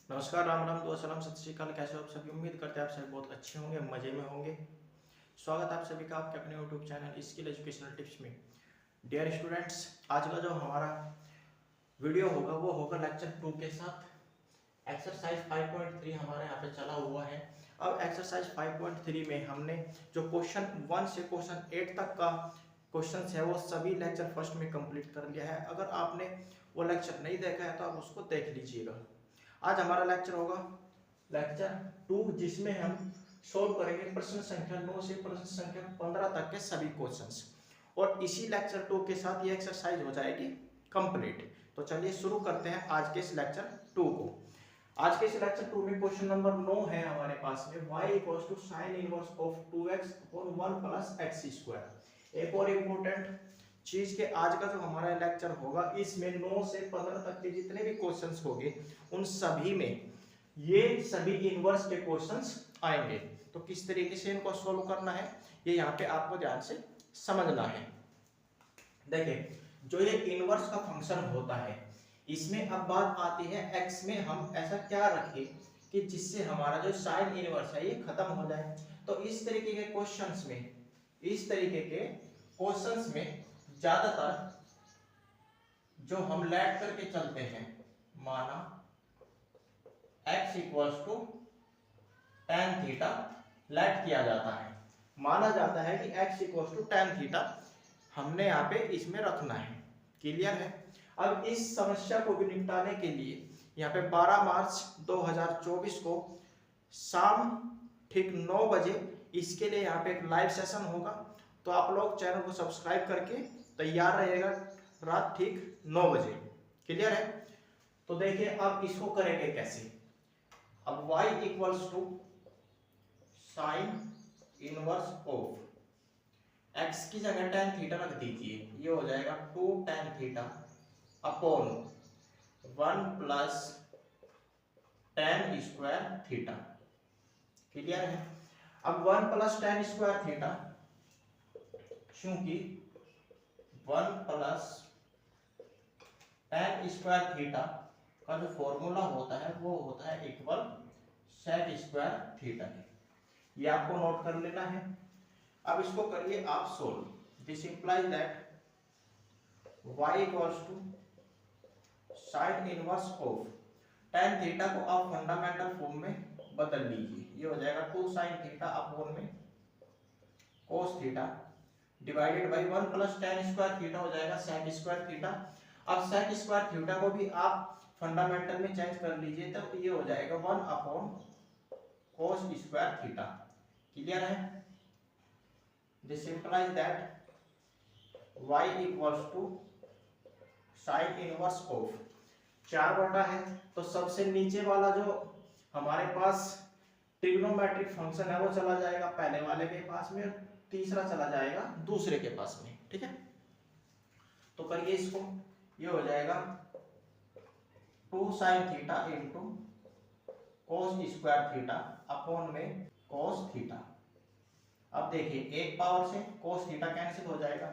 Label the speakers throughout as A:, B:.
A: नमस्कार, राम राम, दुआ सलाम, सत श्री अकाल। कैसे हो आप सभी? उम्मीद करते हैं आप सभी बहुत अच्छे होंगे, मजे में होंगे। स्वागत है आप सभी का आपके अपने YouTube channel skill educational tips में। डियर स्टूडेंट्स, आज का जो हमारा वीडियो होगा वो होगा लेक्चर 2 के साथ। एक्सरसाइज 5.3 हमारे यहाँ पे चला हुआ है। अब एक्सरसाइज 5.3 में हमने जो क्वेश्चन 1 से क्वेश्चन 8 तक का क्वेश्चन है वो सभी लेक्चर फर्स्ट में कंप्लीट कर लिया है। अगर आपने वो लेक्चर नहीं देखा है तो आप उसको देख लीजिएगा। आज हमारा लेक्चर होगा लेक्चर 2, जिसमें हम सोल्व करेंगे प्रश्न संख्या 9 से प्रश्न संख्या 15 तक के सभी क्वेश्चंस। और इसी लेक्चर 2 के साथ ये एक्सरसाइज हो जाएगी कंप्लीट। तो चलिए शुरू करते हैं आज के इस लेक्चर 2 को। आज के इस लेक्चर 2 में क्वेश्चन नंबर 9 है हमारे पास में, y = sin inverse of 2x upon 1 + x²। एक और इम्पोर्टेंट चीज के आज का जो हमारा लेक्चर होगा इसमें 9 से 15 तक के जितने भी क्वेश्चंस होंगे उन सभी में ये सभी इनवर्स के क्वेश्चंस आएंगे। तो किस तरीके से इनको सॉल्व करना है ये यहाँ पे आपको ध्यान से समझना है। देखिए, जो ये इनवर्स का फंक्शन होता है इसमें अब बात आती है x में हम ऐसा क्या रखें कि जिससे हमारा जो साइन इनवर्स है ये खत्म हो जाए। तो इस तरीके के क्वेश्चंस में ज्यादातर जो हम लेट करके चलते हैं, माना x = tan थीटा लेट किया जाता है। माना जाता है कि x = tan थीटा हमने यहाँ पे इसमें रखना है। क्लियर है? अब इस समस्या को भी निपटाने के लिए यहाँ पे 12 मार्च 2024 को शाम ठीक 9 बजे इसके लिए यहाँ पे एक लाइव सेशन होगा। तो आप लोग चैनल को सब्सक्राइब करके तैयार रहिएगा रात ठीक 9 बजे। क्लियर है? तो देखिए अब इसको करेंगे कैसे। अब y = sin inverse of x की जगह tan थीटा रख दीजिए। ये हो जाएगा 2 tan theta upon 1 + tan² theta. Clear है? अब 1 + tan² थीटा, क्योंकि 1 + tan² थीटा का जो फॉर्मूला होता है वो होता है इक्वल sec² थीटा के। ये आपको नोट कर लेना है। अब इसको करिए आप solve. This implies that y = sin inverse of tan theta को आप फंडामेंटल फॉर्म में बदल लीजिए। ये हो जाएगा 2 sin थीटा अपॉन में cos theta divided by 1 + tan² theta हो जाएगा sec² थीटा। अब sec² थीटा को भी आप फंडामेंटल में चेंज कर लीजिए, तब ये हो जाएगा 1 अपॉन cos² थीटा। क्लियर है? This implies that y = sin inverse of 4 बटा है तो सबसे नीचे वाला जो हमारे पास ट्रिग्नोमेट्रिक फंक्शन है वो चला जाएगा पहले वाले के पास में, तीसरा चला जाएगा दूसरे के पास में। ठीक है? तो करिए इसको। ये हो जाएगा 2 sin theta into cos² theta upon में cos थीटा। अब देखिए एक पावर से cos थीटा कैंसिल हो जाएगा।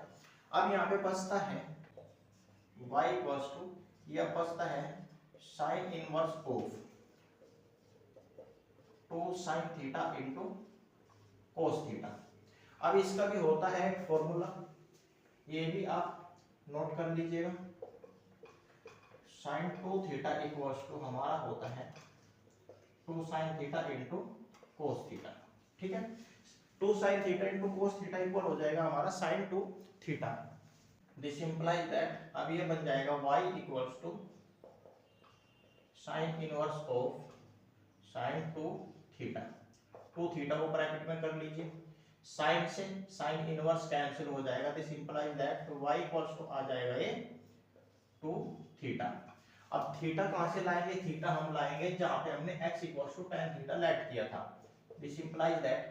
A: अब यहाँ पे बचता है y = यह बचता है sin inverse of 2 sin theta into cos theta. अब इसका भी होता है फॉर्मूला, ये भी आप नोट कर लीजिएगा। sin 2 थीटा = हमारा होता है 2 sin theta into cos theta. ठीक है? 2 sin theta into cos theta equal हो जाएगा हमारा sin 2 theta. This implies that अब ये बन जाएगा y = sin inverse of sin 2 theta. 2 theta को ब्रैकेट में कर लीजिए। साइन से साइन इनवर्स कैंसिल हो जाएगा। दिस इंप्लाइज दैट y = आ जाएगा ये 2 थीटा। अब थीटा कहां से लाएंगे? थीटा हम लाएंगे जहां पे हमने x = tan थीटा लेट किया था। दिस इंप्लाइज दैट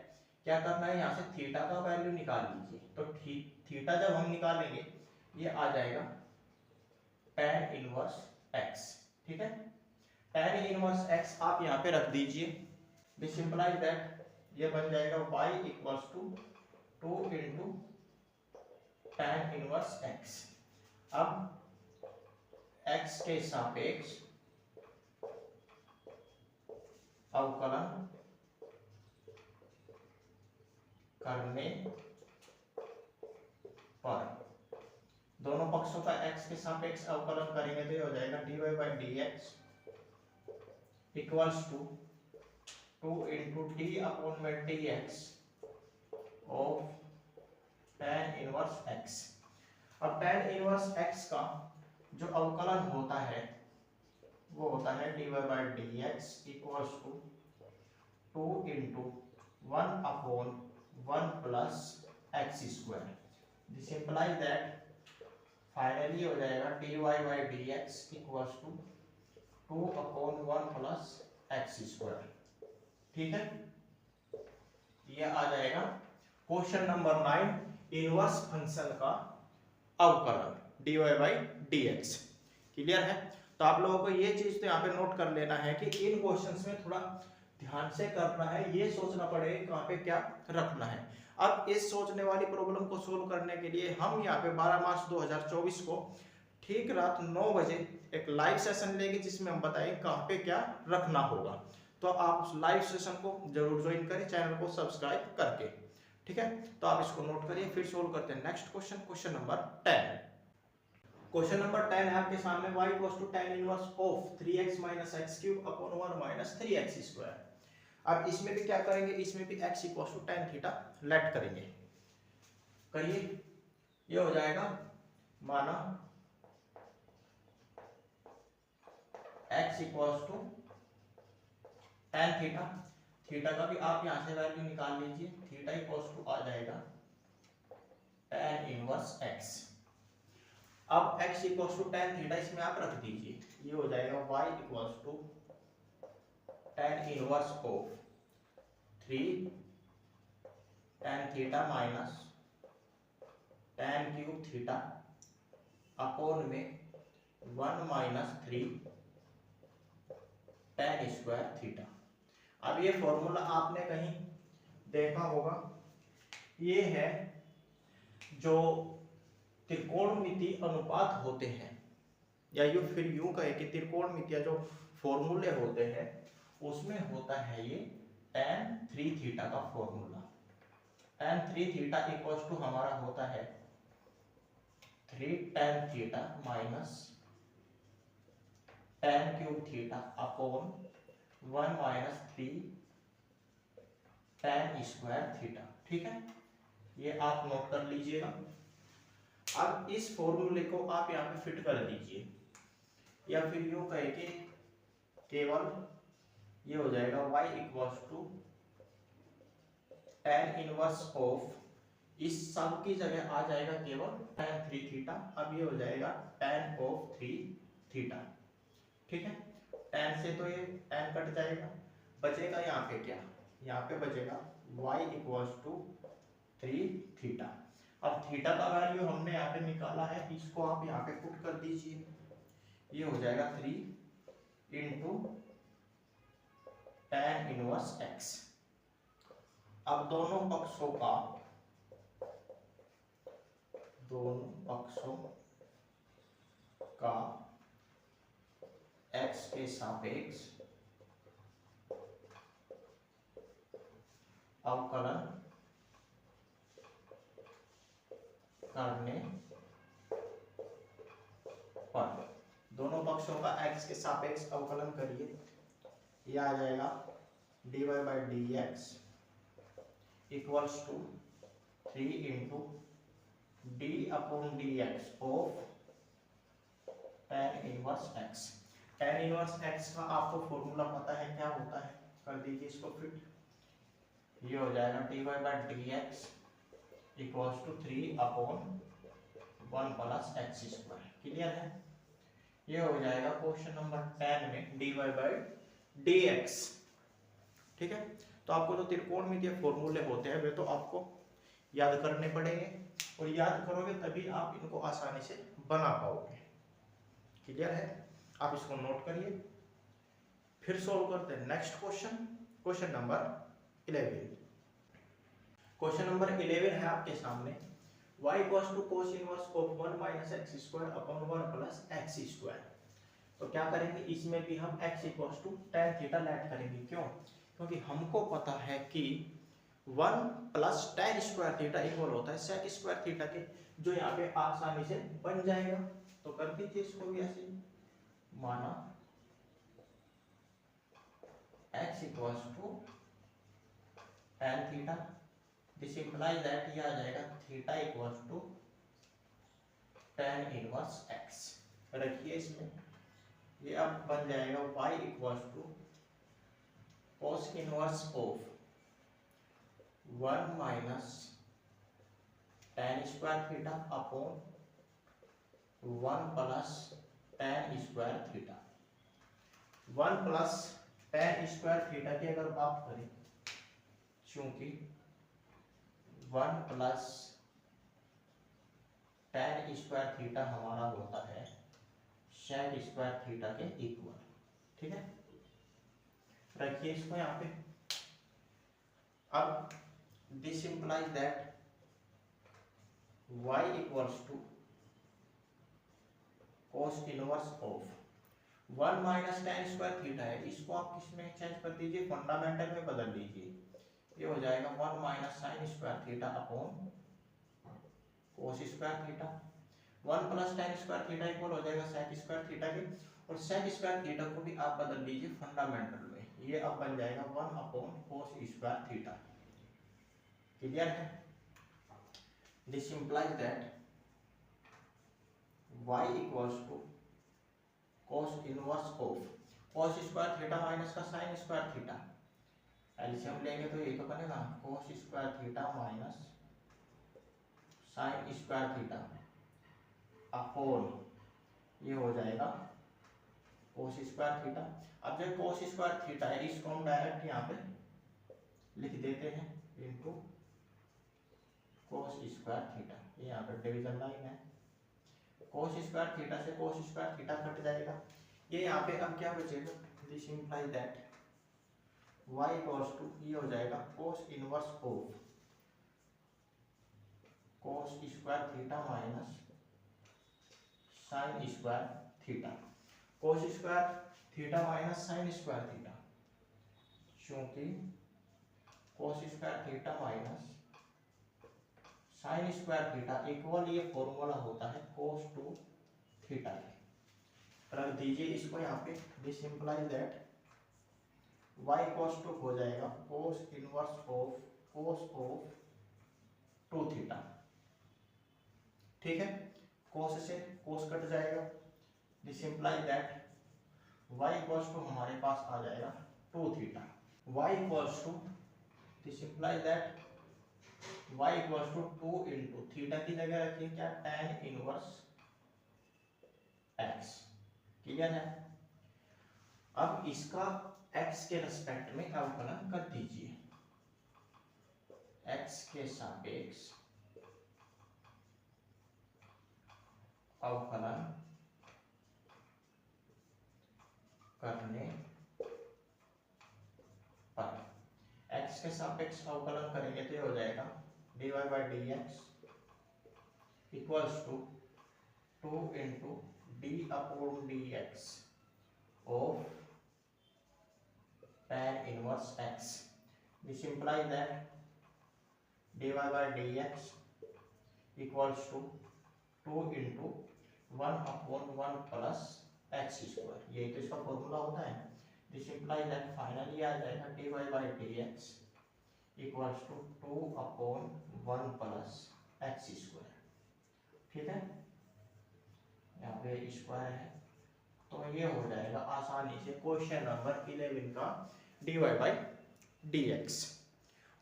A: क्या करना है, यहां से थीटा का वैल्यू निकाल लीजिए। तो थीटा जब हम निकालेंगे ये आ जाएगा tan इनवर्स x। ठीक है? tan इनवर्स x आप यहां पे रख दीजिए। दिस इंप्लाइज दैट ये बन जाएगा y = 2 × tan इनवर्स x। अब x के सापेक्ष अवकलन करने पर दोनों पक्षों का x के सापेक्ष अवकलन करेंगे तो ये हो जाएगा dy by D x equals to 2 into D upon में d x of tan inverse x। अब tan इनवर्स x का जो अवकलन होता है वो होता है dy by D x equals to 2 into 1 upon 1 plus x square. This implies that finally हो जाएगा dy by D x equals to 2 upon 1 plus x square. ठीक है, ये आ जाएगा क्वेश्चन नंबर 9 इनवर्स फंक्शन का अवकलन dy by D x. Clear है? तो आप लोगों को ये चीज तो यहाँ पे नोट कर लेना है कि इन क्वेश्चंस में थोड़ा ध्यान से करना है, ये सोचना पड़ेगा कहाँ पे क्या रखना है। अब इस सोचने वाली प्रॉब्लम को सोल्व करने के लिए हम यहाँ पे 12 मार्च 2024 को ठीक रात 9 बजे एक लाइव सेशन लेंगे जिसमें हम बताएंगे कहाँ पे क्या रखना होगा। तो आप उस लाइव सेशन को जरूर ज्वाइन करें चैनल को सब्सक्राइब करके। ठीक है, तो आप इसको नोट करिए। फिर सोल्व करते हैं next question, question number 10। Question number 10 है आपके सामने y equals to tan inverse of 3x minus X cube upon 1 minus 3x square. अब इसमें भी क्या करेंगे, इसमें भी x equals to tan theta let करेंगे। करिए, ये हो जाएगा माना x equals to tan theta. Theta का भी आप यहां से वैल्यू निकाल लीजिए। थीटा इक्वल्स टू आ जाएगा tan इनवर्स x। अब x equals to tan theta इसमें आप रख दीजिए, ये हो जाएगा y equals to tan inverse of 3 tan theta minus tan cube theta upon में 1 माइनस 3 tan स्क्वायर थीटा। अब ये फॉर्मूला आपने कहीं देखा होगा, ये है जो त्रिकोणमितीय अनुपात होते हैं, या यूं फिर यूं कहे कि त्रिकोणमितीय जो फॉर्मूले होते हैं उसमें होता है ये tan 3 थीटा का formula. tan 3 theta equals to हमारा होता है 3 tan theta minus tan cube theta upon 1 minus 3 tan square theta. ठीक है, ये आप नोट कर लीजिएगा। अब इस फॉर्मूले को आप यहाँ पे फिट कर दीजिए, या फिर यूं कहे कि केवल ये हो जाएगा y equals to tan inverse of, इस सब की जगह आ जाएगा केवल tan 3 थीटा। अब ये हो जाएगा tan ऑफ 3 थीटा। ठीक है, tan से तो ये tan कट जाएगा, बचेगा यहाँ पे क्या, यहाँ पे बचेगा y इक्वल्स टू 3 थीटा। अब थीटा का वैल्यू हमने यहाँ पे निकाला है, इसको आप यहाँ पे पुट कर दीजिए, ये हो जाएगा 3 इंटू tan इनवर्स x। अब दोनों पक्षों का x के सापेक्ष अवकलन करने पर, दोनों पक्षों का x के सापेक्ष अवकलन करिए, ये आ जाएगा dy by D x equals to 3 into D upon D x of tan inverse x। tan inverse x का आपको फॉर्मूला पता है क्या होता है, कर दीजिए इसको फिट। ये हो जाएगा dy by D x equals to 3 upon 1 plus x square. Clear है? ये हो जाएगा क्वेश्चन नंबर 10 में dy बाई डी एक्स। ठीक है, तो आपको जो त्रिकोणमितीय फॉर्मूले होते हैं वे तो आपको याद करने पड़ेंगे, और याद करोगे तभी आप इनको आसानी से बना पाओगे। क्लियर है? आप इसको नोट करिए। फिर सोल्व करते हैं next question, question number 11। Question number 11 है आपके सामने, y equals to cos inverse of 1 minus x square upon 1 plus x square. तो क्या करेंगे, इसमें भी हम x equals to tan theta let करेंगे। क्यों? क्योंकि हमको पता है कि 1 plus tan square theta equal होता है sec स्क्वायर थीटा के, जो यहाँ पे आसानी से बन जाएगा। तो कर दीजिए इसको भी ऐसे ही, माना x equals to tan theta, this implies that ये आ जाएगा theta equals to tan inverse x। रखिए इसमें, ये अब बन जाएगा y equals to cos inverse of 1 minus tan square theta upon 1 plus tan square theta. 1 plus tan square theta की अगर बात करें, चूंकि 1 प्लस tan स्क्वायर थीटा हमारा होता है sec स्क्वायर थीटा के इक्वल। ठीक है, रखिए इसको यहाँ पे। अब this implies that y equals to cos inverse of 1 minus tan square theta है, इसको आप किसमें चेंज कर दीजिए, फंडामेंटल में बदल दीजिए। ये हो जाएगा 1 minus sin square theta upon cos square theta. 1 plus tan square theta equal हो जाएगा sec स्क्वायर थीटा के, और sec स्क्वायर थीटा को भी आप बदल दीजिए फंडामेंटल में, ये अब बन जाएगा 1 upon cos square theta. Clear है? This implies that y equals to cos inverse of cos square theta minus का sin स्क्वायर थीटा, एलसीएम लेंगे तो ये तो बनेगा cos square theta minus sin square theta upon ये हो जाएगा cos स्क्वायर थीटा। अब जो cos स्क्वायर थीटा है, इसको हम डायरेक्ट यहाँ पे लिख देते हैं इनटू cos स्क्वायर थीटा। ये यहाँ पे डिवीजन लाइन है, cos स्क्वायर थीटा से cos स्क्वायर थीटा कट जाएगा। ये यहाँ पे अब क्या बचेगा, this implies that y equals to ये हो जाएगा cos inverse of cos square theta minus sin square theta. cos square theta minus sin square theta, क्योंकि cos square theta minus sin square theta equal ये formula होता है cos to theta के। रख दीजिए इसको यहाँ पे, this implies that y cos to हो जाएगा cos inverse of cos of 2 theta. ठीक है, cos से cos कट जाएगा, this implies that y equals to हमारे पास आ जाएगा 2 theta. y equals to this implies that y equals to 2 into theta की जगह रखिए क्या, tan इनवर्स x। क्लियर है? अब इसका x के रिस्पेक्ट में अवकलन कर दीजिए, x के सापेक्ष अवकलन करने पर, x के सापेक्ष अवकलन करेंगे तो ये हो जाएगा dy by D x equals to 2 into D upon D x of tan inverse x। This implies that dy by D x equals to 2 into 1 upon 1 plus x square, यही तो इसका फॉर्मूला होता है। दिस इंप्लाइज दैट फाइनली आ जाएगा dy by D x equals to 2 upon 1 plus x square. ठीक है, यहाँ पे स्क्वायर है, तो ये हो जाएगा आसानी से क्वेश्चन नंबर 11 का dy बाई डी एक्स।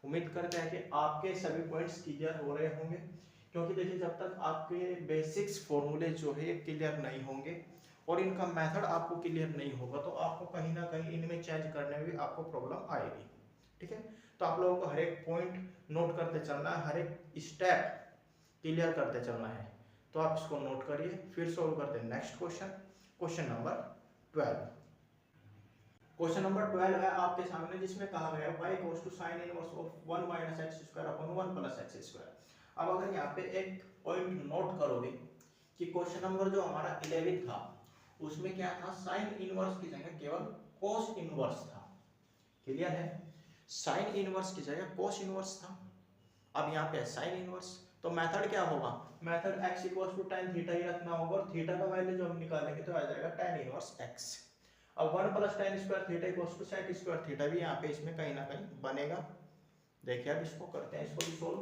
A: उम्मीद करते हैं कि आपके सभी पॉइंट्स क्लियर हो रहे होंगे, क्योंकि देखिए जब तक आपके बेसिक्स फॉर्मूले जो है क्लियर नहीं होंगे और इनका मेथड आपको क्लियर नहीं होगा, तो आपको कहीं ना कहीं इनमें चेंज करने में आपको प्रॉब्लम आएगी। ठीक है, तो आप लोगों को हर एक पॉइंट नोट करते चलना है, हर एक स्टेप क्लियर करते चलना है। तो आप इसको नोट करिए, फिर सोल्व करते हैं next question, question number 12। Question number 12 है आपके सामने, जिसमें कहा गया y equals to sin inverse of 1 minus x square upon 1 plus x square. अब अगर यहाँ पे एक पॉइंट नोट करोगे कि क्वेश्चन नंबर जो हमारा 11 था उसमें क्या था, साइन इनवर्स की जगह केवल कोस इनवर्स था। क्लियर है, साइन इनवर्स की जगह कोस इनवर्स था, अब यहाँ पे साइन इनवर्स। तो मेथड क्या होगा, method x equals to tan theta ही रखना होगा, और थीटा का वैल्यू जो हम निकालेंगे तो आ जाएगा tan इनवर्स x। अब 1 plus tan square theta equals to sec square theta भी यहाँ पे इसमें कहीं ना कहीं बनेगा। देखिए अब इसको करते हैं, इसको भी सोल्व।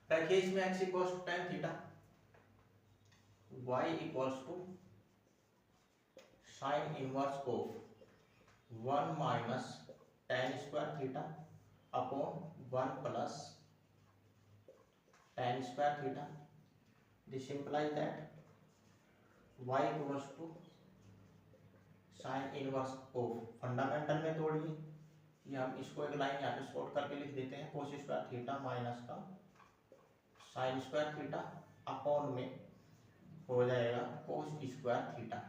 A: देखिए इसमें x equals to tan theta, y equals to sine inverse of 1 minus tan square theta upon 1 plus tan square theta. This implies that y equals to sin inverse of, fundamental में तोड़िए, ये हम इसको एक line यहाँ पे short करके लिख देते हैं, cos स्क्वायर थीटा माइनस का sin स्क्वायर थीटा अपॉन में हो जाएगा cos स्क्वायर थीटा,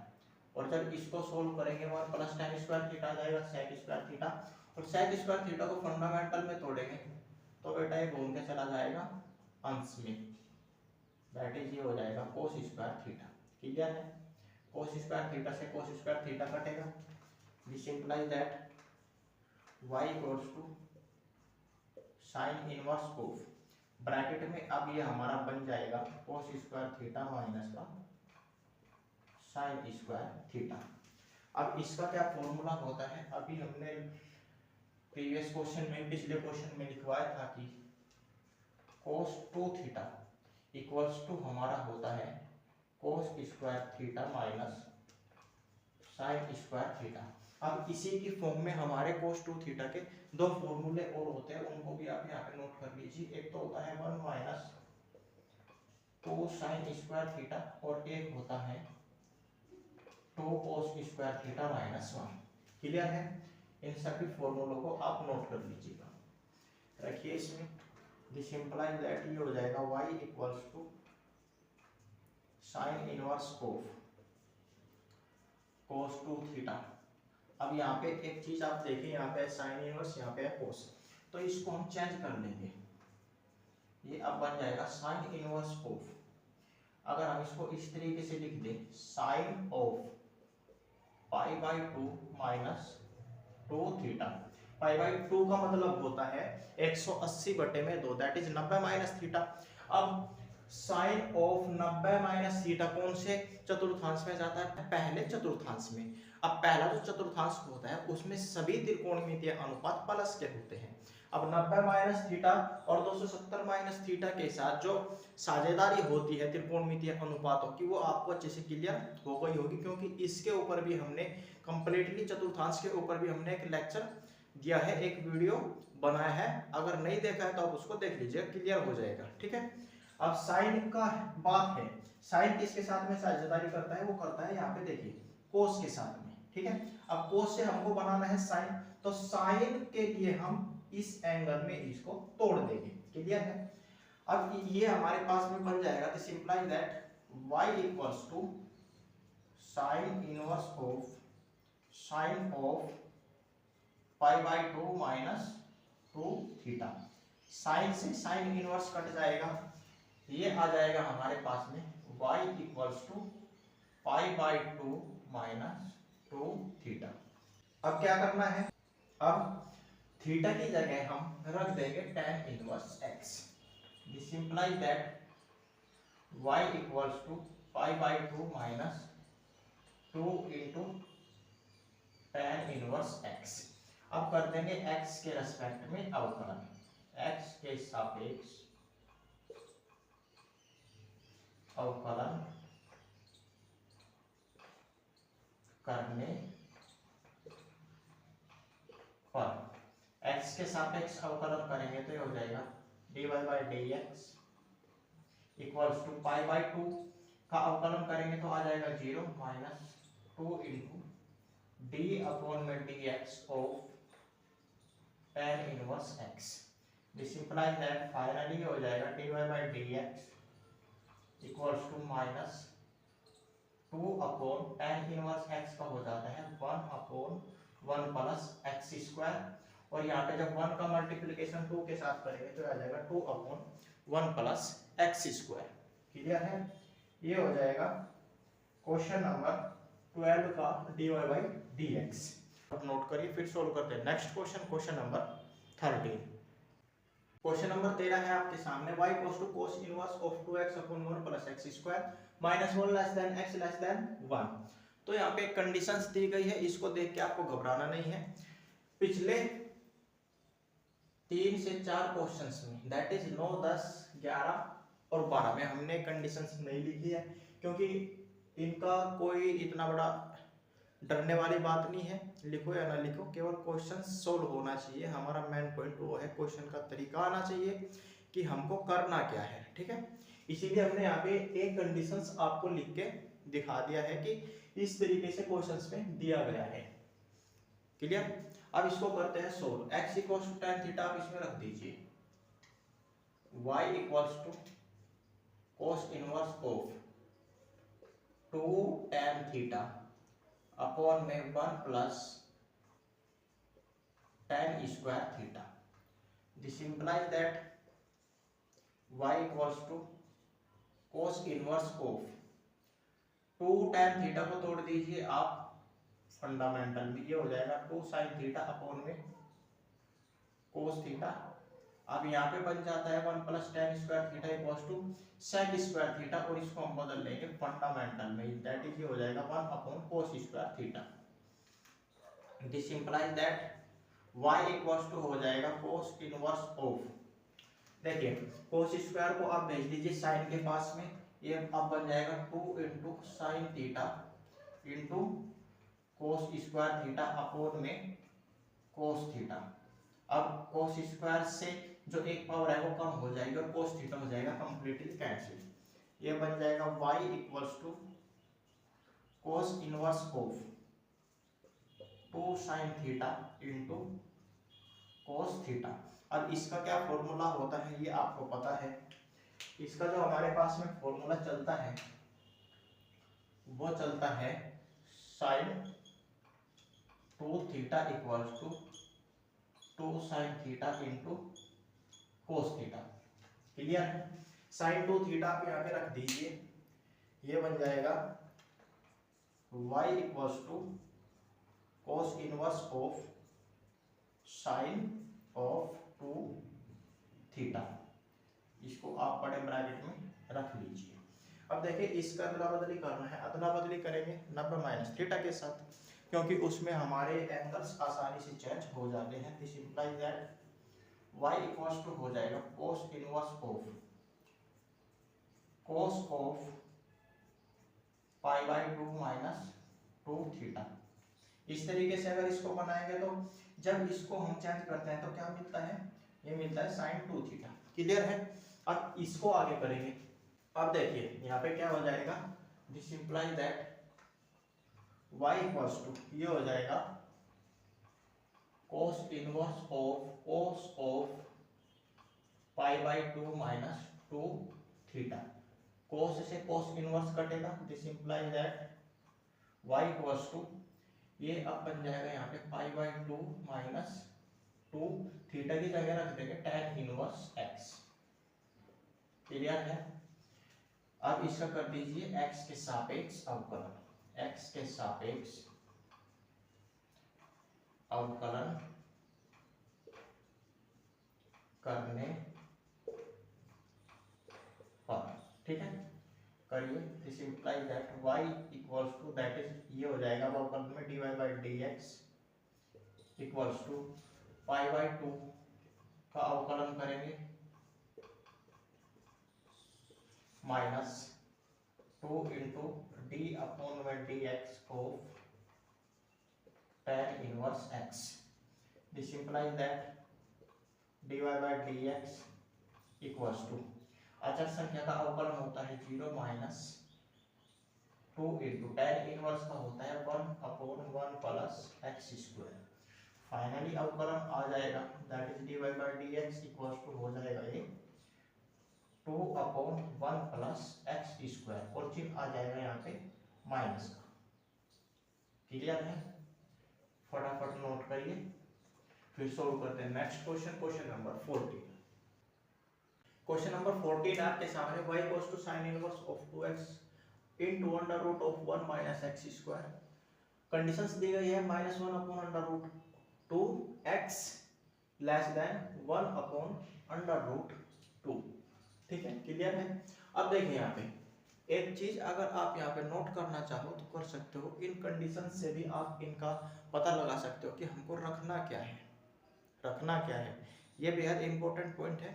A: और जब इसको सोल्व करेंगे 1 प्लस tan स्क्वायर थीटा आ जाएगा sec स्क्वायर थीटा, और sec स्क्वायर थीटा को फंडामेंटल में तोड़ेंगे तो बेटा ये घूम के चला जाएगा अंश में, दैट इज ये हो जाएगा cos स्क्वायर थीटा। क्लियर है, cos स्क्वायर थीटा से cos स्क्वायर थीटा कटेगा, this implies that y equals to sine inverse of, bracket में अब ये हमारा बन जाएगा cos स्क्वायर थीटा माइनस का साइन स्क्वायर थीटा। अब इसका क्या फॉर्मूला होता है, अभी हमने प्रीवियस क्वेश्चन में, पिछले क्वेश्चन में लिखवाया था कि cos 2 थीटा इक्वल्स टू हमारा होता है cos square theta minus sine square theta. अब इसी की फॉर्म में हमारे cos 2 थीटा के दो फॉर्मूले और होते हैं, उनको भी आप यहाँ पे नोट कर लीजिए। एक तो होता है 1 माइनस 2 साइन स्क्वायर थीटा, और एक होता है 2 cos square theta minus 1। Clear है, इन सभी फॉर्मूलों को आप नोट कर लीजिएगा। रखिए इसमें, दिस इंप्लाइज दैट ये हो जाएगा y equals to sine inverse of cos 2 theta. अब यहाँ पे एक चीज आप देखिए, यहाँ पे साइन इनवर्स, यहाँ पे है cos, तो इसको हम चेंज कर लेंगे, ये अब बन जाएगा साइन इनवर्स ऑफ, अगर हम इसको इस तरीके से लिख दें, sine of pi by 2 minus 2 theta. Pi by 2 का मतलब होता है 180 बटे में 2, दैट इज 90 माइनस थीटा। अब साइन ऑफ 90 माइनस थीटा कौन से चतुर्थांश में जाता है, पहले चतुर्थांश में। अब पहला जो चतुर्थांश होता है उसमें सभी त्रिकोणमितीय अनुपात प्लस के होते हैं। अब 90 माइनस थीटा और 270 माइनस थीटा के साथ जो साझेदारी होती है त्रिकोणमितीय अनुपातों की, वो आपको अच्छे से क्लियर हो गई होगी, क्योंकि इसके ऊपर भी हमने कंप्लीटली, चतुर्थांश के ऊपर भी हमने एक लेक्चर दिया है, एक वीडियो बनाया है, अगर नहीं देखा है तो आप उसको देख लीजिए, क्लियर हो जाएगा। ठीक है, अब साइन का बात है, साइन किसके साथ में साझेदारी करता है, वो करता है यहाँ पे देखिए कोस के साथ में। ठीक है, अब कोस से हमको बनाना है साइन, तो साइन के लिए हम इस एंगल में इसको तोड़ देंगे। क्लियर है, अब ये हमारे पास में बन जाएगा, this implies that y equals to sine inverse of sine of pi by 2 minus 2 theta. Sine से साइन इनवर्स कट जाएगा, ये आ जाएगा हमारे पास में y equals to pi by 2 minus 2 theta. अब क्या करना है, अब थीटा की जगह हम रख देंगे tan inverse x। This implies that y equals to pi by 2 minus 2 into tan inverse x। अब कर देंगे x के रेस्पेक्ट में अवकलन, x के सापेक्ष अवकलन करने पर, x के सापेक्ष अवकलन करेंगे तो ये हो जाएगा dy by dx equals to pi by 2 का अवकलन करेंगे तो आ जाएगा 0 माइनस 2 इंटू डी अपॉन में dx of tan inverse x। This implies that finally हो जाएगा dy by dx equals to minus 2 upon tan inverse x का हो जाता है 1 अपॉन 1 प्लस एक्स स्क्वायर, और यहाँ पे जब 1 का मल्टीप्लिकेशन 2 के साथ करेंगे तो आ जाएगा 2 upon 1 plus x square. Clear है, ये हो जाएगा क्वेश्चन नंबर 12 का dy बाई dx नोट करिए, फिर सोल्व करते हैं next question, question number 13। Question number 13 है आपके सामने, y equals to cos inverse of 2x upon 1 plus x square minus 1 less than x less than 1। तो यहाँ पे कंडीशंस दी गई है, इसको देख के आपको घबराना नहीं है। पिछले 3 से 4 क्वेश्चंस में दैट इज 9, 10, 11 और 12 में हमने कंडीशंस नहीं लिखी है, क्योंकि इनका कोई इतना बड़ा डरने वाली बात नहीं है। लिखो या ना लिखो, केवल क्वेश्चन सोल्व होना चाहिए। हमारा मेन पॉइंट वो है, क्वेश्चन का तरीका आना चाहिए कि हमको करना क्या है, ठीक है। इसीलिए हमने यहाँ पे एक कंडीशंस आपको लिख के दिखा दिया है कि इस तरीके से क्वेश्चंस में दिया गया है। क्लियर। अब इसको करते हैं solve. x equals to tan theta आप इसमें रख दीजिए, y equals to cos inverse of 2 tan theta upon में 1 plus tan square theta. This implies that y equals to cos inverse of 2 tan theta को तोड़ दीजिए आप फंडामेंटल में, ये हो जाएगा 2 sin थीटा अपॉन में cos थीटा। अब यहाँ पे बन जाता है 1 plus tan square theta equals to sec square theta, और इसको हम बदल लेंगे फंडामेंटल में, दैट इज ये हो जाएगा 1 upon cos square theta. This implies that y equals to हो जाएगा cos इनवर्स ऑफ, देखिए cos स्क्वायर को आप भेज दीजिए sin के पास में, ये अब बन जाएगा 2 into sign theta into cos square theta upon में cos थीटा। अब cos स्क्वायर से जो एक पावर है वो कम हो जाएगी और cos थीटा हो जाएगा कंप्लीटली कैंसिल। ये बन जाएगा y equals to cos inverse of 2 sin theta into cos theta. अब इसका क्या फॉर्मूला होता है ये आपको पता है। इसका जो हमारे पास में फॉर्मूला चलता है वो चलता है sin 2 theta equals to 2 sin theta into cos theta. Clear है। sin 2 थीटा आप यहाँ पे रख दीजिए, ये बन जाएगा y equals to cos inverse of sin of 2 theta. इसको आप बड़े ब्रैकेट में रख लीजिए। अब देखिए इसका अदला बदली करना है, अदला बदली करेंगे 90 माइनस थीटा के साथ, क्योंकि उसमें हमारे एंगल्स आसानी से चेंज हो जाते हैं। This implies that y equals to हो जाएगा cos inverse of cos of pi by 2 minus 2 theta. इस तरीके से अगर इसको बनाएंगे तो जब इसको हम चेंज करते हैं तो क्या मिलता है, ये मिलता है sin 2 थीटा। क्लियर है। अब इसको आगे करेंगे। अब देखिए यहाँ पे क्या हो जाएगा, this implies that y equals to ये हो जाएगा cos inverse of pi by 2 minus 2 theta. cos से cos इनवर्स कटेगा, this implies that y equals to ये अब बन जाएगा यहाँ पे पाई बाई 2 माइनस 2 थीटा की जगह रख देंगे tan इनवर्स x। क्लियर है। अब इसका कर दीजिए x के सापेक्ष अवकलन, x के सापेक्ष अवकलन करने पर, ठीक है करिए। This implies that y equals to that is ये हो जाएगा अवकलन में dy by dx equals to pi by 2 का अवकलन करेंगे माइनस 2 इंटू डी अपॉन में d x of tan inverse x। This implies that dy by D x equals to अचर संख्या का अवकलन होता है 0 माइनस 2 इंटू tan इनवर्स का होता है 1 upon 1 plus x square. Finally अवकलन आ जाएगा that is dy by D x equals to हो जाएगा ये 2 अपॉन 1 प्लस एक्स स्क्वायर, और चिन्ह आ जाएगा यहाँ पे माइनस का। क्लियर है। फटाफट नोट करिए, फिर सोल्व करते हैं next question, question number 14। Question number 14 आपके सामने y equals to sin inverse of 2x into under root of 1 minus x square. Conditions दी गई है -1 upon under root 2x less than 1 upon under root 2। ठीक है, clear है। अब देखिए यहाँ पे एक चीज अगर आप यहाँ पे नोट करना चाहो तो कर सकते हो, इन कंडीशन से भी आप इनका पता लगा सकते हो कि हमको रखना क्या है, रखना क्या है। ये बेहद इंपॉर्टेंट पॉइंट है।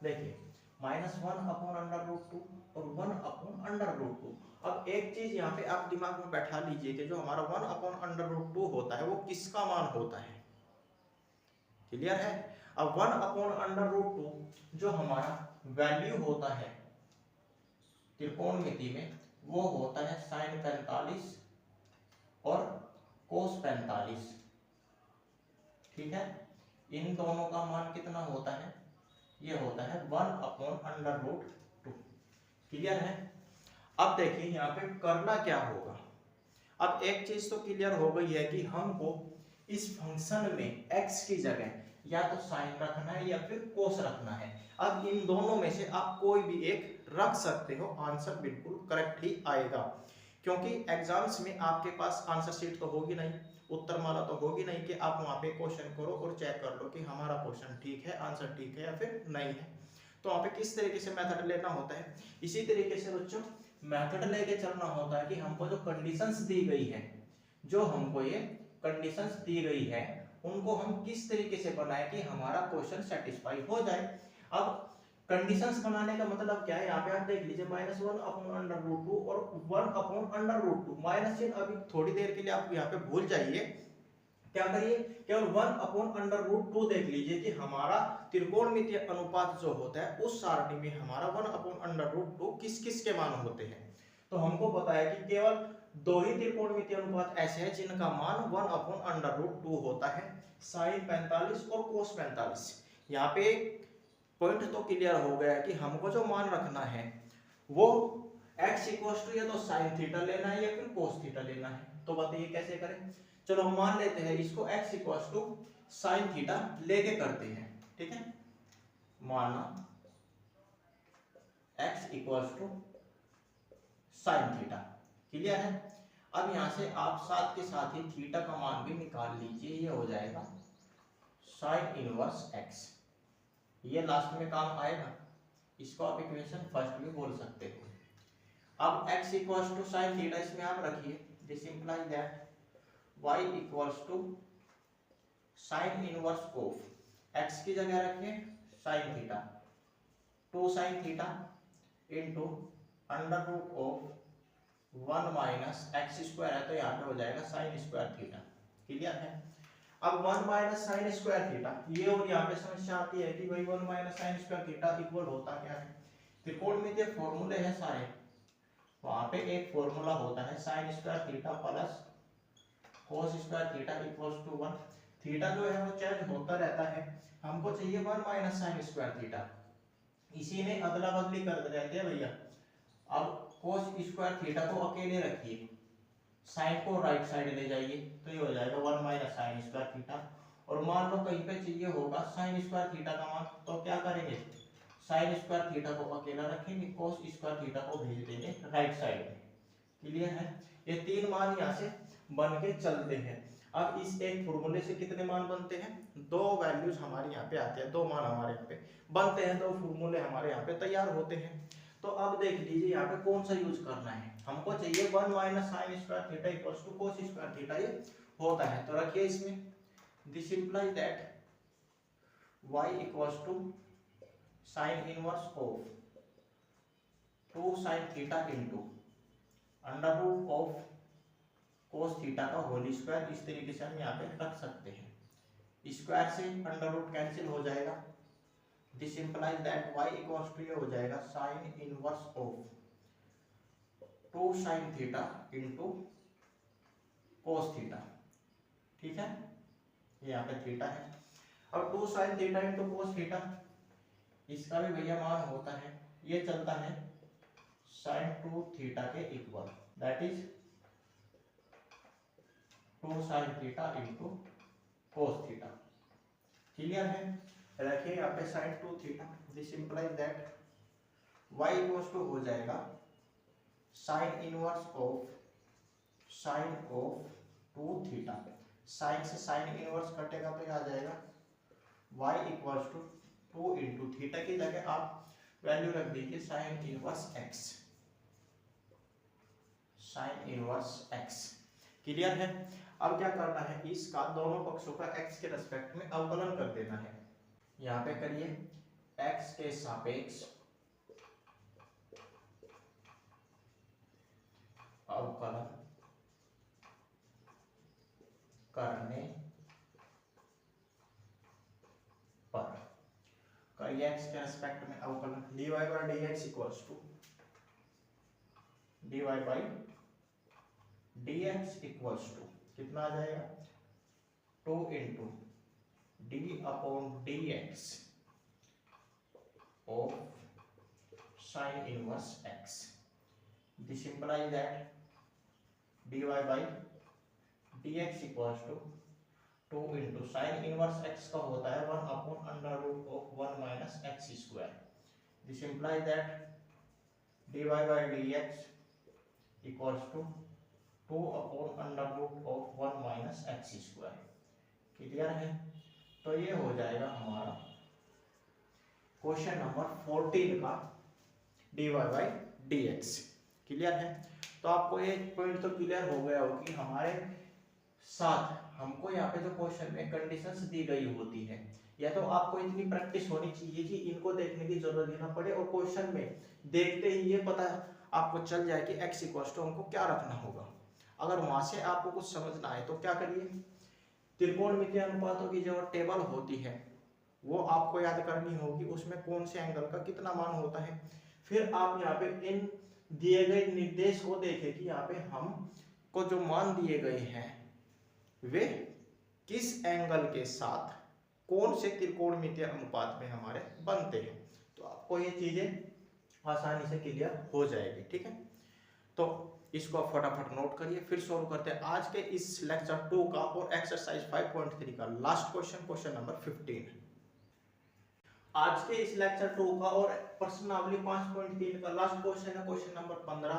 A: देखिए -1 अपॉन अंडर रूट 2 और 1 अपॉन अंडर रूट 2। अब एक चीज यहाँ पे आप दिमाग में बैठा लीजिए कि जो हमारा 1 अपॉन अंडर रूट 2 होता है वो किसका मान होता है, क्लियर है। अब 1 अपॉन अंडर रूट 2 जो हमारा वैल्यू होता है त्रिकोणमिति में वो होता है sin 45 और cos 45। ठीक है, इन दोनों का मान कितना होता है, ये होता है 1 अपॉन अंडर रूट 2। क्लियर है। अब देखिए यहाँ पे करना क्या होगा। अब एक चीज तो क्लियर हो गई है कि हमको इस फंक्शन में x की जगह या तो साइन रखना है या फिर कोस रखना है। अब इन दोनों में से आप कोई भी एक रख सकते हो, आंसर बिल्कुल करेक्ट ही आएगा। क्योंकि एग्जाम्स में आपके पास आंसर शीट तो होगी नहीं, उत्तरमाला तो होगी नहीं कि आप वहाँ पे क्वेश्चन करो और चेक कर लो कि हमारा क्वेश्चन ठीक है, आंसर ठीक है या फिर नहीं है। तो वहाँ पे किस तरीके से मेथड लेना होता है, इसी तरीके से बच्चों मेथड लेके चलना होता है कि हमको जो कंडीशंस दी गई है, जो हमको ये कंडीशंस दी गई है उनको हम किस तरीके से बनाए कि हमारा क्वेश्चन सेटिस्फाई हो जाए। अब कंडीशंस बनाने का मतलब क्या है, यहाँ पे आप देख लीजिए -1 अपॉन अंडर रूट 2 और 1 अपॉन अंडर रूट 2। माइनस चिन्ह अभी थोड़ी देर के लिए आप यहाँ पे भूल जाइए, क्या करिए केवल 1 अपॉन अंडर रूट 2 देख लीजिए कि हमारा त्रिकोणमितीय अनुपात जो होता है उस सारणी में हमारा 1 अपॉन अंडर रूट 2 किस किस के मान होते हैं। तो हमको पता है कि केवल दो ही त्रिकोणमितीय अनुपात ऐसे हैं जिनका मान 1 अपॉन अंडर रूट 2 होता है, sin 45 और cos 45। यहाँ पे पॉइंट तो क्लियर हो गया कि हमको जो मान रखना है वो x इक्वल टू या तो sin थीटा लेना है या फिर cos थीटा लेना है। तो बताइए कैसे करें। चलो हम मान लेते हैं इसको x equal to sin theta लेके करते हैं। ठीक है, माना x equal to sin theta, clear है। अब यहां से आप साथ के साथ ही थीटा का मान भी निकाल लीजिए, ये हो जाएगा sin इनवर्स x। ये लास्ट में काम आएगा, इसको आप इक्वेशन फर्स्ट भी बोल सकते हो। अब x equal to sin theta इसमें आप रखिए, this implies that y equals to sine inverse of x की जगह रखिए sine theta, 2 sine theta into under root of 1 minus x square है तो यहाँ पे हो जाएगा साइन स्क्वायर थीटा। क्लियर है। अब 1 माइनस साइन स्क्वायर थीटा, ये और यहाँ पे समस्या आती है कि भाई 1 minus sine square theta equal होता क्या है। त्रिकोणमितीय फॉर्मूले हैं सारे, वहां पे एक फॉर्मूला होता है sine square theta plus cos square theta equals to 1। Theta जो है वो चेंज होता रहता है, हमको चाहिए 1 माइनस साइन स्क्वायर थीटा, इसी में अदला बदली कर देते हैं भैया। अब cos स्क्वायर थीटा को अकेले रखिए, साइन को राइट साइड ले जाइए तो ये हो जाएगा 1 माइनस साइन स्क्वायर थीटा। और मान लो कहीं पे चाहिए होगा साइन स्क्वायर थीटा का मान, तो क्या करेंगे साइन स्क्वायर थीटा को अकेला रखेंगे, cos स्क्वायर थीटा को भेज देंगे राइट साइड में। क्लियर है। ये तीन मान यहाँ से बन के चलते हैं। अब इस एक फॉर्मूले से कितने मान बनते हैं, दो वैल्यूज हमारे यहाँ पे आते हैं, दो मान हमारे यहाँ पे बनते हैं, दो फॉर्मूले हमारे यहाँ पे तैयार होते हैं। तो अब देख लीजिए यहाँ पे कौन सा यूज करना है, हमको चाहिए 1 minus sine square theta equals to cos square theta ये होता है, तो रखिए इसमें this implies that y equals to sine inverse of 2 sine theta into under root of cos theta का होल स्क्वायर। इस तरीके से हम यहाँ पे रख सकते हैं, स्क्वायर से अंडर रूट कैंसिल हो जाएगा, this implies that y equals to ये हो जाएगा sine inverse of 2 sine theta into cos theta. ठीक है, ये यहाँ पे थीटा है। अब 2 sine theta into cos theta, इसका भी भैया मान होता है, ये चलता है साइन 2 थीटा के equal, that is 2 sine theta into cos theta. Clear है। रखिए यहाँ पे sin 2 theta, this implies that y equals to हो जाएगा sine inverse of 2 theta. Sine से साइन इनवर्स कटेगा तो आ जाएगा y equals to 2 into theta की जगह आप वैल्यू रख दीजिए sine inverse x। Sine inverse x clear है। अब क्या करना है, इसका दोनों पक्षों का x के रेस्पेक्ट में अवकलन कर देना है। यहाँ पे करिए x के सापेक्ष अवकलन करने पर करिए x के रेस्पेक्ट में अवकलन dy by dx equals to dy by dx equals to कितना आ जाएगा 2 into d upon dx of sine inverse x। This implies that dy by dx equals to 2 into sine inverse x का होता है 1 upon under root of 1 minus x square. This implies that dy by dx equals to 2 upon under root of 1 minus x square. Clear है। तो ये हो जाएगा हमारा question number 14 का dy बाई dx। क्लियर है। तो आपको एक पॉइंट तो क्लियर हो गया हो कि हमारे साथ हमको यहाँ पे जो क्वेश्चन में कंडीशंस दी गई होती है, या तो आपको इतनी प्रैक्टिस होनी चाहिए कि इनको देखने की जरूरत ही ना पड़े और क्वेश्चन में देखते ही ये पता आपको चल जाए कि x इक्वल्स टू हमको क्या रखना होगा। अगर वहां से आपको कुछ समझना है तो क्या करिए, त्रिकोणमितीय अनुपातों की जो टेबल होती है वो आपको याद करनी होगी, उसमें कौन से एंगल का कितना मान होता है। फिर आप यहाँ पे इन दिए गए निर्देश को देखें कि यहाँ पे हम को जो मान दिए गए हैं वे किस एंगल के साथ कौन से त्रिकोणमितीय अनुपात में हमारे बनते हैं। तो आपको ये चीजें आसानी से क्लियर हो जाएगी। ठीक है, तो इसको आप फटाफट नोट करिए। फिर सॉल्व करते हैं आज के इस लेक्चर 2 का और एक्सरसाइज 5.3 का लास्ट क्वेश्चन, क्वेश्चन नंबर 15। आज के इस लेक्चर 2 का और प्रश्नावली 5.3 का लास्ट क्वेश्चन है क्वेश्चन नंबर 15,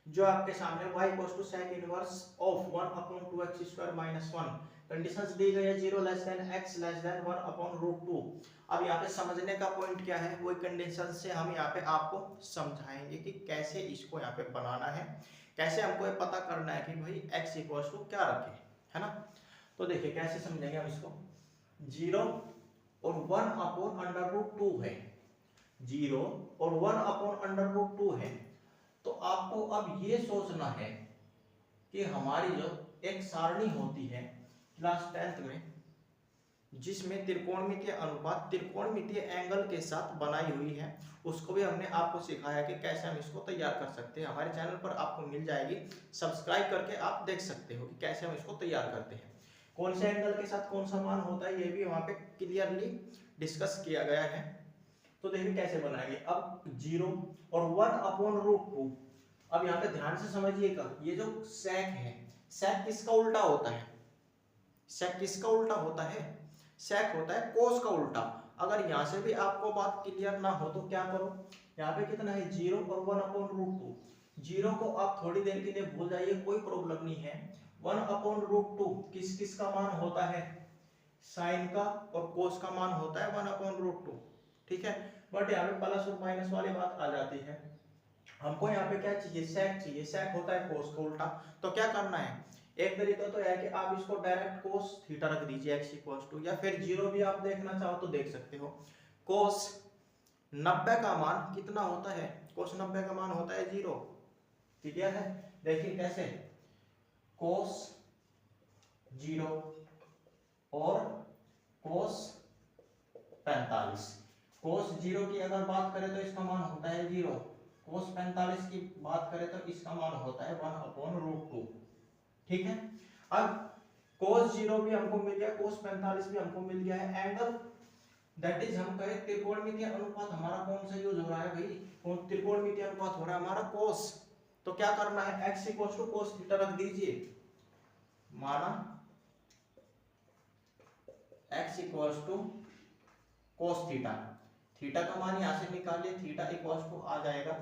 A: जो आपके सामने y equals to sec inverse of 1 upon 2x square minus 1। Conditions दी गई है 0 less than x less than 1 upon root 2। अब यहाँ पे समझने का पॉइंट क्या है, वही कंडीशन से हम यहाँ पे आपको समझाएंगे कि कैसे इसको यहाँ पे बनाना है, कैसे हमको ये पता करना है कि भाई x इक्वल्स टू क्या रखें, है ना। तो देखिए कैसे समझेंगे हम इसको। 0 और 1 अपॉन अंडर रूट 2 है, 0 और 1 अपॉन अंडर रूट 2 है। तो आपको अब ये सोचना है कि हमारी जो एक सारणी होती है क्लास 10th में, जिसमें त्रिकोणमितीय अनुपात त्रिकोणमितीय एंगल के साथ बनाई हुई है, उसको भी हमने आपको सिखाया कि कैसे हम इसको तैयार कर सकते हैं। हमारे चैनल पर आपको मिल जाएगी, सब्सक्राइब करके आप देख सकते हो कि कैसे हम इसको तैयार करते हैं, कौन से एंगल के साथ कौन सा मान होता है, ये भी वहां पे क्लियरली डिस्कस किया गया है। तो देखिए कैसे बनाएंगे। अब 0 और 1 अपॉन रूट 2। अब यहाँ पे ध्यान से समझिएगा, ये जो सेक है, सेक किसका उल्टा होता है, सेक किसका उल्टा होता है, सेक होता है कोस का उल्टा। अगर यहाँ से भी आपको बात क्लियर ना हो तो क्या करो, यहाँ पे कितना है 0 और 1 अपॉन रूट 2। 0 को आप थोड़ी देर के लिए भूल जाइए, कोई प्रॉब्लम नहीं है। 1 अपॉन रूट 2 किस किस का मान होता है, साइन का और कोस का मान होता है 1 अपॉन रूट 2। ठीक है, बट यहाँ पे प्लस और माइनस वाली बात आ जाती है। हमको यहाँ पे क्या चाहिए, सेक चाहिए, सेक होता है कोस का उल्टा। तो क्या करना है, एक तरीका तो है कि आप इसको डायरेक्ट कोस थीटा रख दीजिए x इक्वल्स टू, या फिर 0 भी आप देखना चाहो तो देख सकते हो। कोस 90 का मान कितना होता है, कोस 90 का मान होता है 0। क्लियर है। देखिए कैसे, कोस 0 और कोस 45। कोस 0 की अगर बात करें तो इसका मान होता है 0, कोस 45 की बात करें तो इसका मान होता है 1 अपॉन रूट 2। ठीक है, अब कोस 0 भी हमको मिल गया, कोस 45 भी हमको मिल गया है। एंगल दैट इज हम कहें त्रिकोणमितीय अनुपात हमारा कौन सा यूज हो रहा है भाई, कौन त्रिकोणमितीय अनुपात हो रहा है हमारा कोस। तो क्या करना है, x equals to cos theta रख दीजिए, माना x equals to cos theta. Theta का मान यहां से निकालिए, थीटा इक्वल्स टू आ जाएगा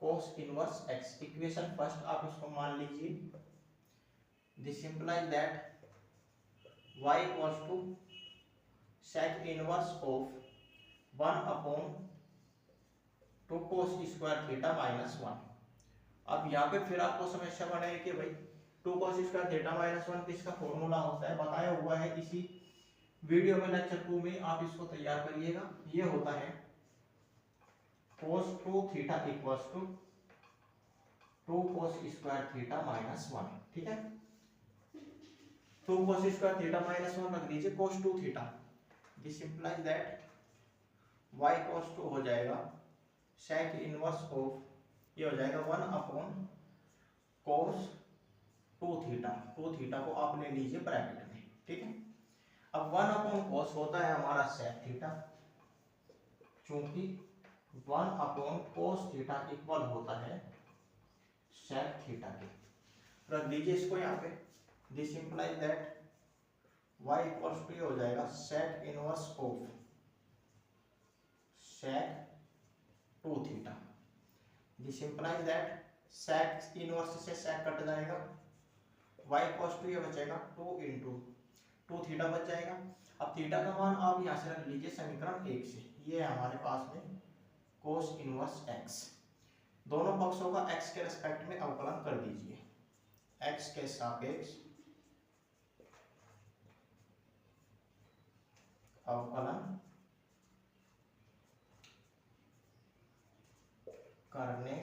A: cos inverse x. Equation first आप इसको मान लीजिए, this implies that y equals to sec inverse of 1 upon 2 cos square theta minus 1। अब यहाँ पे फिर आपको समस्या बनेगी कि भाई 2 कोस स्क्वायर थीटा माइनस 1 किसका फॉर्मूला होता है, बताया हुआ है इसी वीडियो में लेक्चर 2 में, आप इसको तैयार करिएगा। ये होता है cos 2 theta equals to 2 cos square theta minus 1। ठीक है, 2 cos स्क्वायर थीटा माइनस 1 रख दीजिए cos 2 theta. This implies that y cos 2 हो जाएगा sec इनवर्स ऑफ, ये हो जाएगा 1 अपॉन cos 2 थीटा। 2 थीटा को आप ले लीजिए ब्रैकेट में। ठीक है, अब 1 अपॉन cos होता है हमारा sec थीटा, चूंकि 1 अपॉन cos थीटा इक्वल होता है sec थीटा के। रख दीजिए इसको यहाँ पे। This implies that y equals to हो जाएगा sec inverse of sec 2 theta. This implies that sec inverse से sec कट जाएगा, y इक्वल्स टू ये बचेगा 2 इंटू 2 थीटा बच जाएगा। अब थीटा का मान आप यहाँ से रख लीजिए समीकरण 1 से, ये है हमारे पास में कोस इनवर्स x। दोनों पक्षों का x के रेस्पेक्ट में अवकलन कर दीजिए, x के सापेक्ष अवकलन करने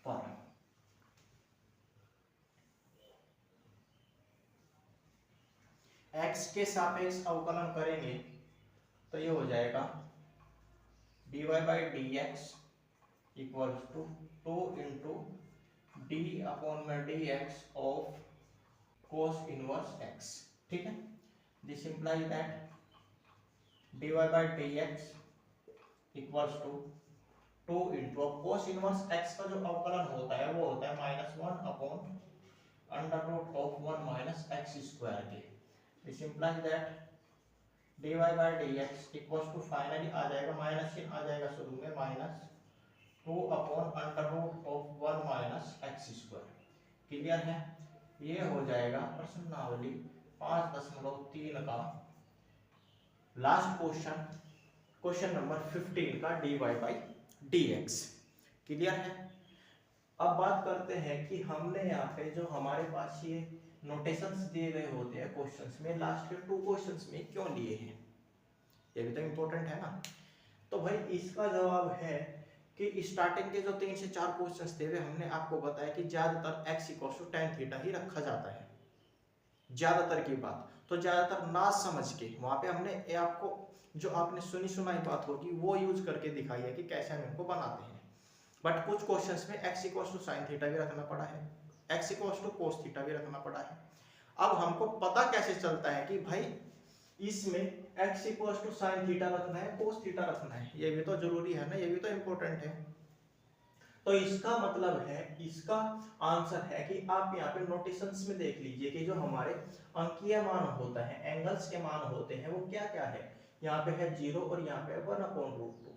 A: पर x के सापेक्ष अवकलन करेंगे तो ये हो जाएगा dy by D x equals to 2 into D upon में d x of cos inverse x। ठीक है, this implies that dy by D x equals to 2 into cos inverse x का जो अवकलन होता है वो होता है -1 upon under root of 1 minus x square के। This implies that dy by D x equals to finally आ जाएगा, माइनस चिन्ह आ जाएगा शुरू में, -2 upon under root of 1 minus x square. Clear है, ये हो जाएगा प्रश्नावली 5.3 का लास्ट क्वेश्चन, क्वेश्चन नंबर 15 का dy by D x. Clear है, अब बात करते हैं कि हमने यहाँ पे जो हमारे पास ये नोटेशंस दिए गए होते हैं क्वेश्चंस में, लास्ट के 2 क्वेश्चंस में क्यों लिए हैं, ये भी तो इम्पोर्टेंट है ना। तो भाई इसका जवाब है कि स्टार्टिंग के जो 3 से 4 क्वेश्चंस थे वे हमने आपको बताया कि ज्यादातर x equals to tan theta ही रखा जाता है, ज्यादातर की बात। तो ज्यादातर ना समझ के वहां पे हमने आपको जो आपने सुनी सुनाई बात होगी वो यूज करके दिखाई है कि कैसे हम इनको बनाते हैं। बट कुछ क्वेश्चंस में x equals to sin theta भी रखना पड़ा है, x equals to cos theta भी रखना पड़ा है। अब हमको पता कैसे चलता है कि भाई इसमें x equals to sin theta रखना है, cos थीटा रखना है, ये भी तो जरूरी है ना, ये भी तो इम्पोर्टेंट है। तो इसका मतलब है, इसका आंसर है कि आप यहाँ पे नोटेशंस में देख लीजिए कि जो हमारे अंकीय मान होता है, एंगल्स के मान होते हैं वो क्या क्या है। यहाँ पे है 0 और यहाँ पे 1/√2।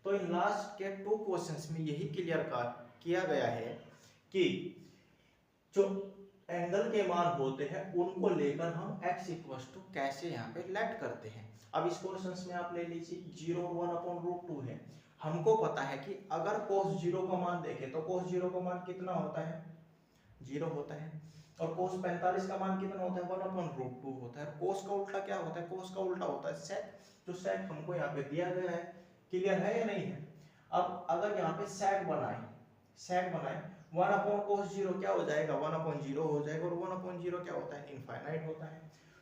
A: तो इन लास्ट के 2 क्वेश्चंस में यही क्लियर किया गया है कि जो एंगल के मान होते हैं उनको लेकर हम x इक्वल्स टू कैसे यहाँ पे लेट करते हैं। अब इस क्वेश्चंस में आप ले लीजिए 0 और 1/√2 है। हमको पता है कि अगर cos 0 का मान देखें तो cos 0 का मान कितना होता है, 0 होता है, और cos 45 का मान कितना होता है, 1/√2 होता है। cos का उल्टा क्या होता है, cos का उल्टा होता है sec, जो sec हमको यहाँ पे दिया गया है। क्लियर है या नहीं है। अब अगर यहाँ पे sec बनाए 1/cos 0 क्या हो जाएगा, 1/0 हो जाएगा, और 1/0 क्या होता है, इनफाइनाइट होता है।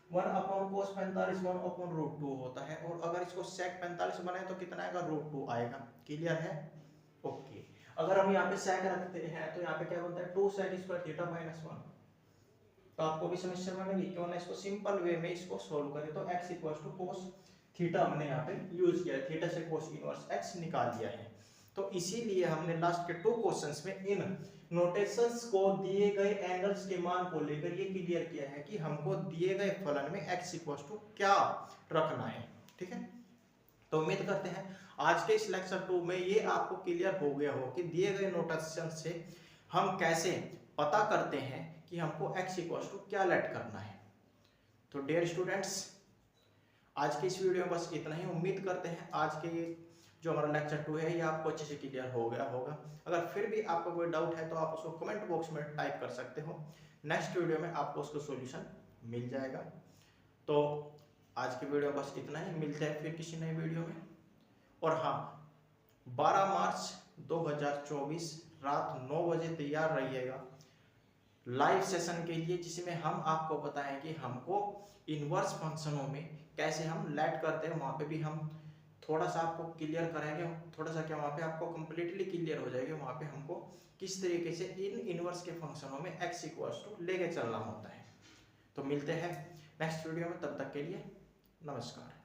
A: 1/cos 45 1/√2 होता है, और अगर इसको sec 45 बनाए तो कितना आएगा, √2 आएगा। क्लियर है, ओके। अगर हम यहाँ पे sec रखते हैं तो यहाँ पे क्या बनता है, 2 sec स्क्वायर थीटा माइनस 1। तो आपको भी समस्या बनेगी, क्यों ना इसको सिंपल वे में इसको सोल्व करें। तो x equals to cos theta हमने यहाँ पे यूज किया है, थीटा से cos इनवर्स x निकाल दिया है। तो इसीलिए हमने लास्ट के 2 क्वेश्चंस में इन नोटेशंस को दिए गए एंगल्स के मान को लेकर ये क्लियर किया है कि हमको दिए गए फलन में x इक्वल्स टू क्या रखना है। ठीक है, तो उम्मीद करते हैं आज के इस लेक्चर 2 में ये आपको क्लियर हो गया हो कि दिए गए नोटेशन से हम कैसे पता करते हैं कि हमको x इक्वल टू क्या लेट करना है। तो डियर स्टूडेंट्स, आज की इस वीडियो में बस इतना ही। उम्मीद करते हैं आज के ये जो हमारा लेक्चर 2 है ये आपको अच्छे से क्लियर हो गया होगा। अगर फिर भी आपको कोई डाउट है तो आप उसको कमेंट बॉक्स में टाइप कर सकते हो। नेक्स्ट वीडियो में आपको उसका सॉल्यूशन मिल जाएगा। तो आज की वीडियो बस इतना ही, मिलते हैं फिर किसी नई वीडियो में। और हाँ, 12 मार्च 2024 रात 9 बजे तैयार रहिएगा लाइव सेशन के लिए, जिसमें हम आपको बताएं कि हमको इनवर्स फंक्शनों में कैसे हम लेट करते हैं। वहाँ पे भी हम थोड़ा सा आपको क्लियर कराएंगे, थोड़ा सा क्या वहाँ पे आपको कंप्लीटली क्लियर हो जाएगा वहाँ पे हमको किस तरीके से इन इनवर्स के फंक्शनों में x इक्वल्स टू लेके चलना होता है। तो मिलते हैं नेक्स्ट वीडियो में, तब तक के लिए नमस्कार।